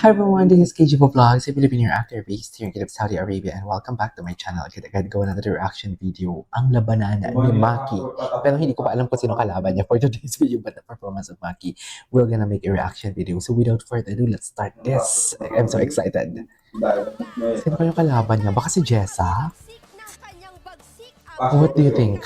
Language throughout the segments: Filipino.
Hi everyone, this is KGbo Vlogs, a Filipino actor based here in Kidab, Saudi Arabia, and welcome back to my channel. Agad gawa natin reaction video, ang labanan ni Maki. Pero hindi ko pa alam kung sino kalaban niya for today's video, but the performance of Maki. We're gonna make a reaction video. So without further ado, let's start this. I'm so excited. Sino kayong kalaban niya? Baka si Jessa? What do you think?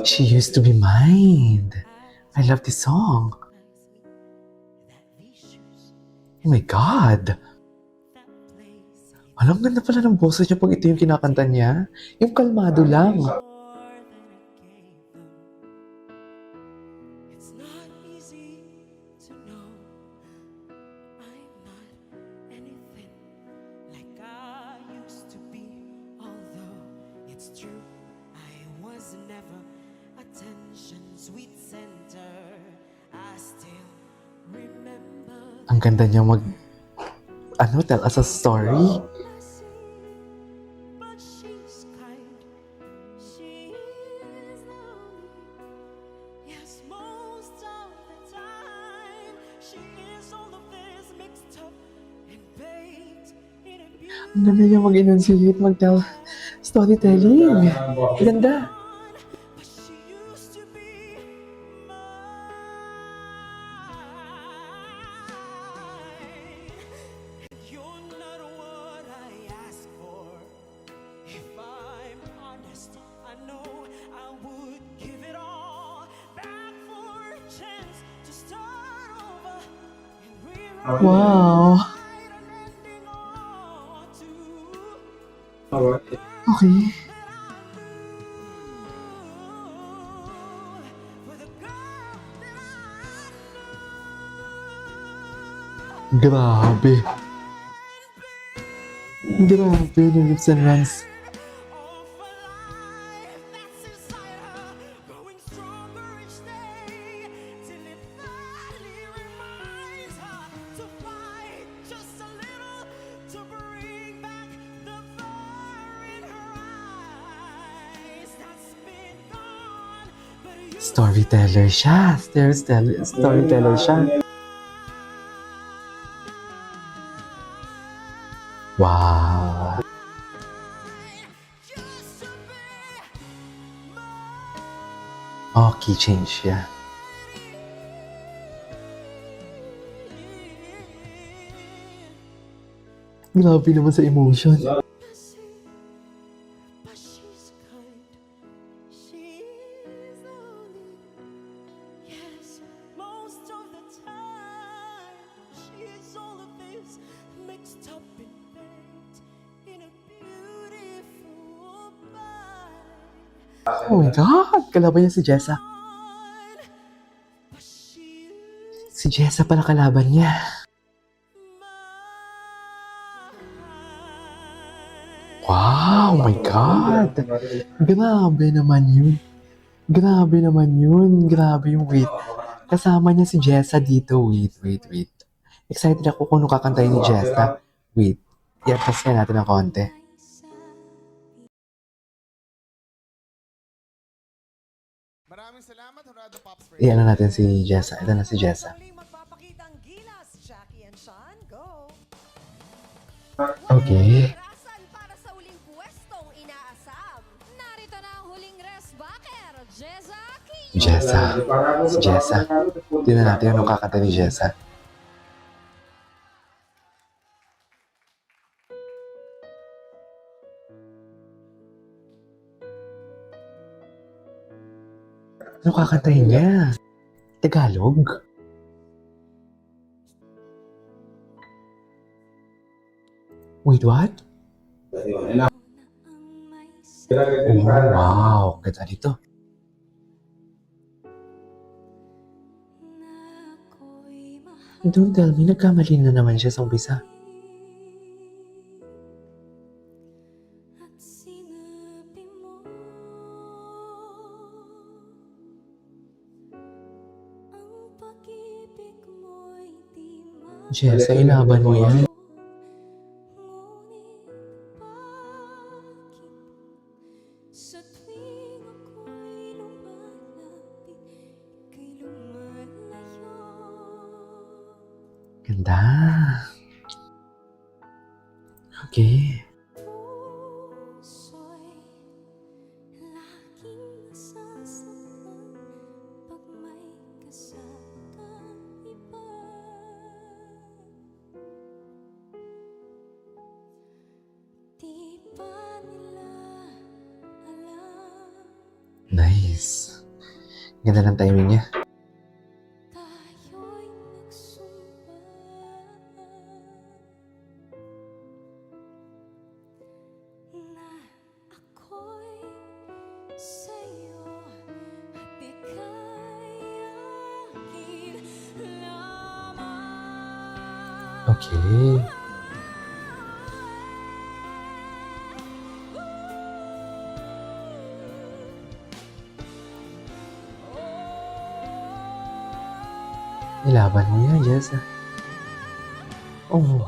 She used to be mine. I love this song. Oh my God. Alam, ganda pala ng boses niya pag ito yung kinakanta niya. Yung kalmado lang. Ang ganda niya tell us a story. Ang ganda niya mag-enunciate, mag-tell storytelling. Ganda. Wow. Okay. Grabe. Grabe yung lips and runs. Storyteller siya. Storyteller siya. Wow. Oh, key change siya. Grabe naman sa emotion. Oh my God! Kalaban niya si Jessa. Si Jessa pala kalaban niya. Wow! Oh my God! Grabe naman yun. Grabe naman yun. Grabe yung wait. Kasama niya si Jessa dito. Wait. Excited ako kung ano kakantayin ni Jessa. Wait. I-adjust nga natin ng konti. Maraming salamat, Horado Pops. Iyan na natin si Jessa. Ito na si Jessa. Okay. Para sa uling pwestong inaasam. Narito na ang huling resbacker, Jessa. Si Jessa. Tingnan natin anong kakanta ni Jessa. Ano kakantahin niya? Tagalog? Wait, what? Oh, wow. Ganda dito. Don't tell me, nagkamali na naman siya sa umpisa. Jessa, ilaban mo yan. Sa tuwing ako'y lumalapit, ika'y lumalayo. Ganda. Okay. Puso'y laging nasasaktan pag may kasama iba. Di ba nila alam Nice. Ganda ng timing niya. tayo'y nagsumpa na ako'y sa'yo at ika'y akin lamang. Okay. Nilaban mo yan, Jessa. Oh.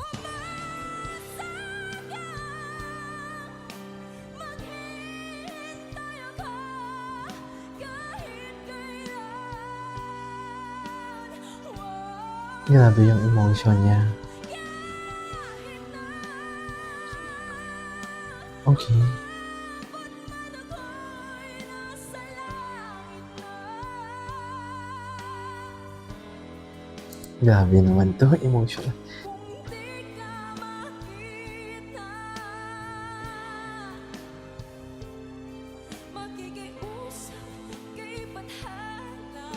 Grabe yung emotion niya. Okay. Grabe naman to, emotion. Makikiusap kay Bathala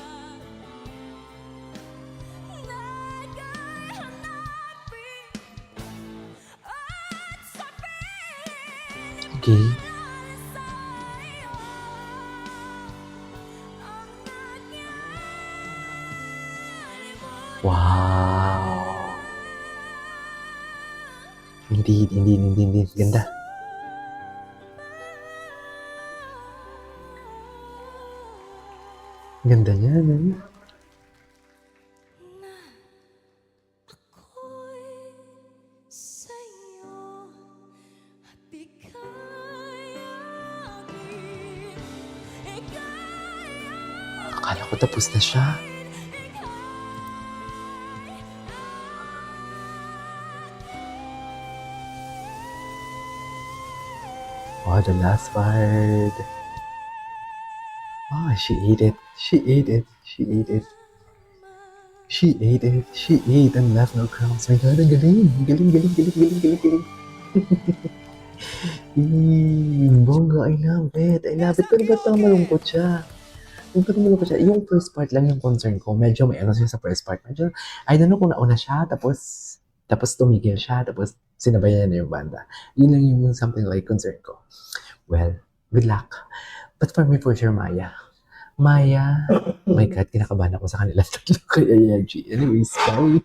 na ika'y hanapin at sabihin Okay. sa'yo ang nangyari mo. Wow. Indeed. Ganda. Ganda niya, no? Ako'y sa'yo at ika'y akin. Ika'y Akala ko tapos na siya. Oh, the last part. Oh, she ate it. She ate and left no crumbs. My God, ang galing. Galing. Bongga, I love it. Pero ba't parang malungkot siya? Yung first part lang yung concern ko. Medyo may ano siya sa first part. Medyo, I don't know kung nauna siya, tapos tumigil siya, tapos sinabayan na yung banda. Yun lang yung something like concern ko. Well, good luck. But for me, for sure, Maya. My God, kinakabahan ako sa kanila tatlo kay Yeji. Anyways, bye.